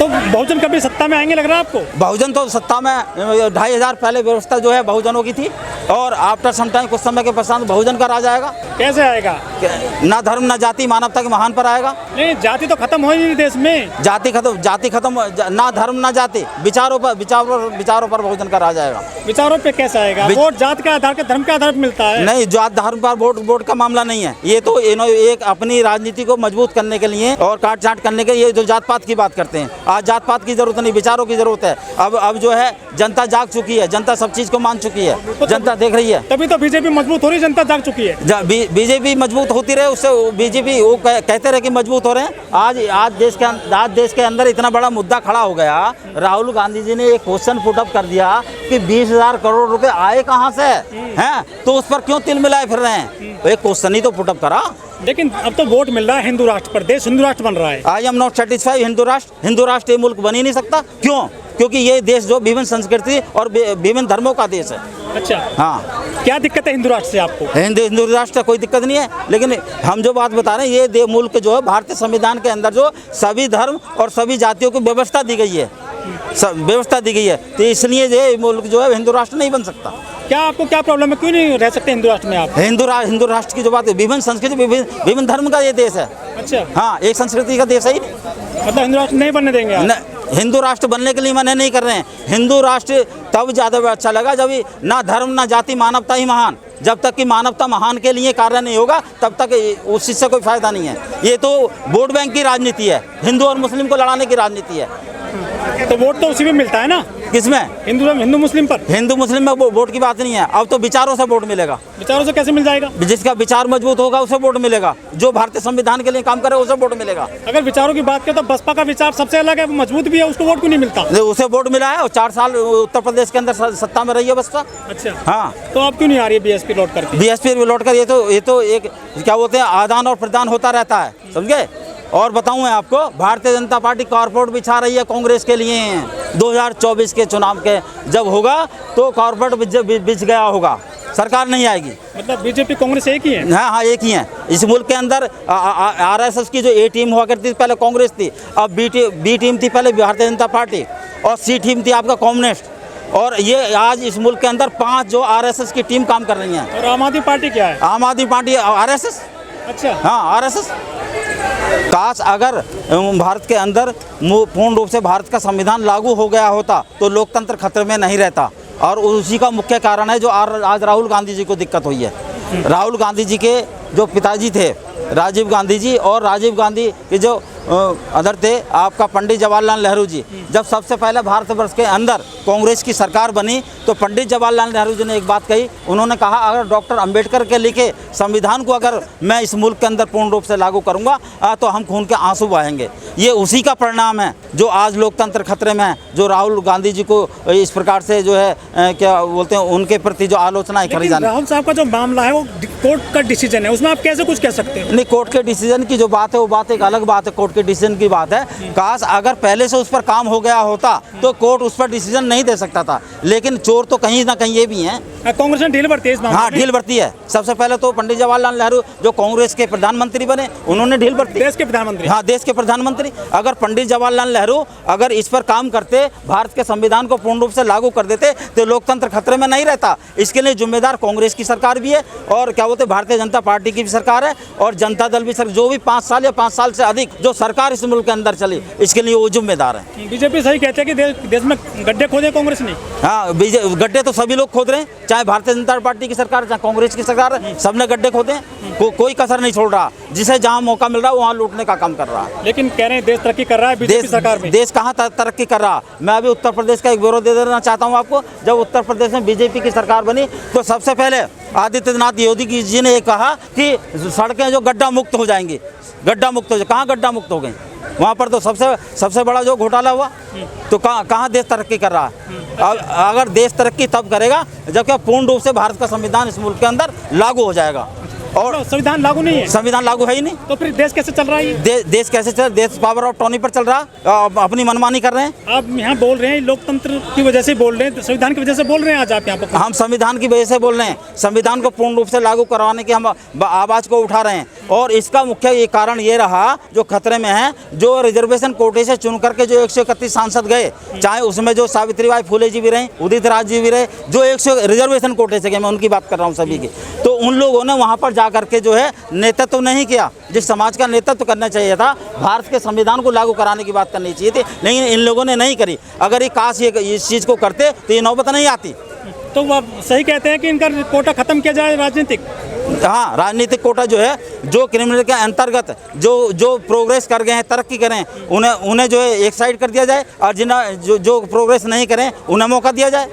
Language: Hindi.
तो बहुजन कभी सत्ता में आएंगे लग रहा है आपको? बहुजन तो सत्ता में 2500 पहले व्यवस्था जो है बहुजनों की थी, और आफ्टर सम टाइम कुछ समय के पश्चात बहुजन का राज आएगा। कैसे आएगा? ना धर्म ना जाति, मानवता के महान पर आएगा। नहीं, जाति तो खत्म हो ही नहीं देश में। जाति खत्म, ना धर्म ना जाति, विचारों पर बहुजन का राज आएगा। विचारों पे कैसे आएगा? वोट जात के आधार, के धर्म के आधार पर मिलता है। नहीं, जात धर्म पर वोट का मामला नहीं है। ये तो एक अपनी राजनीति को मजबूत करने के लिए और काट छांट करने के लिए जो जात पात की बात करते हैं। आज जात पात की जरूरत नहीं, विचारों की जरूरत है। अब जो है जनता जाग चुकी है, जनता सब चीज को मान चुकी है, जनता देख रही है। तभी तो बीजेपी मजबूत हो रही, जनता जाग चुकी है। बीजेपी मजबूत होती रहे, उससे बीजेपी वो कहते रहे कि मजबूत हो रहे हैं। आज देश के अंदर इतना बड़ा मुद्दा खड़ा हो गया। राहुल गांधी जी ने एक क्वेश्चन पुटअप कर दिया कि 20,000 करोड़ रुपए आए कहाँ से हैं, तो उस पर क्यों तिल मिलाए फिर रहे हैं? एक क्वेश्चन ही तो पुटअप करा। लेकिन अब तो वोट मिल रहा है हिंदू राष्ट्र पर, देश हिंदू राष्ट्र बन रहा है। I am not satisfied. Hindu राष्ट्र ये मुल्क बन ही नहीं सकता। क्यों? क्योंकि ये देश जो विभिन्न संस्कृति और विभिन्न धर्मों का देश है। अच्छा, हाँ। क्या दिक्कत है हिंदू राष्ट्र से आपको? हिंदू राष्ट्र कोई दिक्कत नहीं है, लेकिन हम जो बात बता रहे हैं, ये मुल्क जो है भारतीय संविधान के अंदर जो सभी धर्म और सभी जातियों की व्यवस्था दी गई है, तो इसलिए ये मुल्क जो है हिंदू राष्ट्र नहीं बन सकता। क्या आपको क्या प्रॉब्लम है, क्यों नहीं रह सकते हिंदू राष्ट्र में आप? हिंदू राष्ट्र की जो बात है, विभिन्न संस्कृति विभिन्न धर्म का ये देश है। अच्छा, हाँ, एक संस्कृति का देश है ही। मतलब हिंदू राष्ट्र नहीं बनने देंगे आप? हिंदू राष्ट्र बनने के लिए मना नहीं कर रहे हैं। हिंदू राष्ट्र तब ज़्यादा अच्छा लगा जब ना धर्म ना जाति, मानवता ही महान। जब तक कि मानवता महान के लिए कार्य नहीं होगा, तब तक उस चीज़ से कोई फायदा नहीं है। ये तो वोट बैंक की राजनीति है, हिंदू और मुस्लिम को लड़ाने की राजनीति है। तो वोट तो उसी में मिलता है ना? किसमें? हिंदू मुस्लिम पर। हिंदू मुस्लिम में वोट की बात नहीं है। अब तो विचारों से वोट मिलेगा। विचारों से कैसे मिल जाएगा? जिसका विचार मजबूत होगा उसे वोट मिलेगा, जो भारतीय संविधान के लिए काम करे उसे वोट मिलेगा। अगर विचारों की बात करें तो बसपा का विचार सबसे अलग है, मजबूत भी है, उसको वोट क्यों नहीं मिलता? उसे वोट मिला है और 4 साल उत्तर प्रदेश के अंदर सत्ता में रही है बसपा। अच्छा, हाँ। तो अब क्यों नहीं आ रही है बीएसपी लौट कर? बीएसपी लौट कर ये तो एक क्या बोलते हैं, आदान और प्रदान होता रहता है, समझे। और बताऊं मैं आपको, भारतीय जनता पार्टी कारपोरेट बिछा रही है कांग्रेस के लिए। 2024 के चुनाव के जब होगा तो कारपोरेट बिछ गया होगा, सरकार नहीं आएगी। मतलब बीजेपी कांग्रेस एक ही है? हाँ, एक ही है इस मुल्क के अंदर। आरएसएस की जो ए टीम हुआ करती थी पहले कांग्रेस थी, अब बी टीम थी पहले भारतीय जनता पार्टी, और सी टीम थी आपका कम्युनिस्ट। और ये आज इस मुल्क के अंदर 5 जो आरएसएस की टीम काम कर रही हैं। और आम आदमी पार्टी क्या है? आम आदमी पार्टी आरएसएस। अच्छा, हाँ, आरएसएस। काश अगर भारत के अंदर पूर्ण रूप से भारत का संविधान लागू हो गया होता तो लोकतंत्र खतरे में नहीं रहता, और उसी का मुख्य कारण है जो आज राहुल गांधी जी को दिक्कत हुई है। राहुल गांधी जी के जो पिताजी थे राजीव गांधी जी, और राजीव गांधी के जो अदर थे आपका पंडित जवाहरलाल नेहरू जी, जब सबसे पहले भारतवर्ष के अंदर कांग्रेस की सरकार बनी तो पंडित जवाहरलाल नेहरू जी ने एक बात कही। उन्होंने कहा अगर डॉक्टर अंबेडकर के लिखे संविधान को अगर मैं इस मुल्क के अंदर पूर्ण रूप से लागू करूंगा तो हम खून के आंसू बहाएंगे। ये उसी का परिणाम है जो आज लोकतंत्र खतरे में है, जो राहुल गांधी जी को इस प्रकार से जो है क्या बोलते हैं उनके प्रति जो आलोचना करी जाती है। राहुल साहब का जो मामला है वो कोर्ट का डिसीजन है, उसमें आप कैसे कुछ कह सकते हैं? नहीं, कोर्ट के डिसीजन की जो बात है वो बात एक अलग बात है, कोर्ट के डिसीजन की बात है। काश अगर पहले से उस पर काम हो गया होता तो कोर्ट उस पर डिसीजन नहीं दे सकता था, लेकिन चोर तो कहीं ना कहीं ये भी हैं। कांग्रेस ने ढील बरती है इस मामले में? हाँ, ढील बरती है। सबसे पहले तो पंडित जवाहरलाल नेहरू जो कांग्रेस के प्रधानमंत्री बने, उन्होंने ढील बरती। देश के प्रधानमंत्री? हाँ, देश के प्रधानमंत्री। अगर पंडित जवाहरलाल नेहरू अगर इस पर काम करते, भारत के संविधान को पूर्ण रूप से लागू कर देते तो लोकतंत्र खतरे में नहीं रहता। इसके लिए जिम्मेदार कांग्रेस की सरकार भी है, और क्या बोलते भारतीय जनता पार्टी की भी सरकार है, और जनता दल भी जो भी 5 साल या 5 साल से अधिक जो सरकार इस मुल्क के अंदर चली, इसके लिए वो जिम्मेदार है। बीजेपी सही कहते हैं कि देश में गड्ढे खोदे कांग्रेस ने? हाँ, गड्ढे तो सभी लोग खोद रहे हैं, चाहे भारतीय जनता पार्टी की सरकार चाहे कांग्रेस की सरकार है, सबने गड्ढे खोदे हैं। कोई कसर नहीं छोड़ रहा, जिसे जहां मौका मिल रहा है वहां लूटने का काम कर रहा है। लेकिन कह रहे हैं देश तरक्की कर रहा है बीजेपी सरकार में। देश कहाँ तरक्की कर रहा? मैं अभी उत्तर प्रदेश का एक ब्यौरा दे देना चाहता हूँ आपको। जब उत्तर प्रदेश में बीजेपी की सरकार बनी तो सबसे पहले आदित्यनाथ योगी जी ने कहा कि सड़कें जो गड्ढा मुक्त हो जाएंगी, गड्ढा मुक्त हो जाए। कहाँ गड्ढा मुक्त हो गई? वहाँ पर तो सबसे बड़ा जो घोटाला हुआ, तो कहाँ देश तरक्की कर रहा है? अगर देश तरक्की तब करेगा जब क्या पूर्ण रूप से भारत का संविधान इस मुल्क के अंदर लागू हो जाएगा। और संविधान लागू नहीं है संविधान लागू है ही नहीं, तो फिर देश कैसे चल रहा है? देश कैसे चल, देश पावर ऑफ टर्नी पर चल रहा, अपनी मनमानी कर रहे हैं। आप यहाँ बोल रहे हैं लोकतंत्र की वजह से बोल रहे हैं, संविधान की वजह से बोल रहे हैं आज आप यहाँ पर। हम संविधान की वजह से बोल रहे हैं, संविधान को पूर्ण रूप से लागू करवाने की हम आवाज़ को उठा रहे हैं। और इसका मुख्य ये कारण ये रहा जो खतरे में है, जो रिजर्वेशन कोटे से चुन करके जो 131 सांसद गए, चाहे उसमें जो सावित्रीबाई फुले जी भी रहे, उदित राज जी भी रहे, जो 100 रिजर्वेशन कोटे से गए, मैं उनकी बात कर रहा हूँ सभी की। तो उन लोगों ने वहाँ पर जा करके जो है नेतृत्व नहीं किया, जिस समाज का नेतृत्व करना चाहिए था, भारत के संविधान को लागू कराने की बात करनी चाहिए थी, लेकिन इन लोगों ने नहीं करी। अगर ये काश ये इस चीज़ को करते तो ये नौबत नहीं आती। तो वो सही कहते हैं कि इनका कोटा खत्म किया जाए राजनीतिक। हाँ, राजनीतिक कोटा जो है, जो क्रिमिनल के अंतर्गत जो प्रोग्रेस कर गए हैं, तरक्की करें, उन्हें जो है एक साइड कर दिया जाए, और जिन्हें जो प्रोग्रेस नहीं करें उन्हें मौका दिया जाए।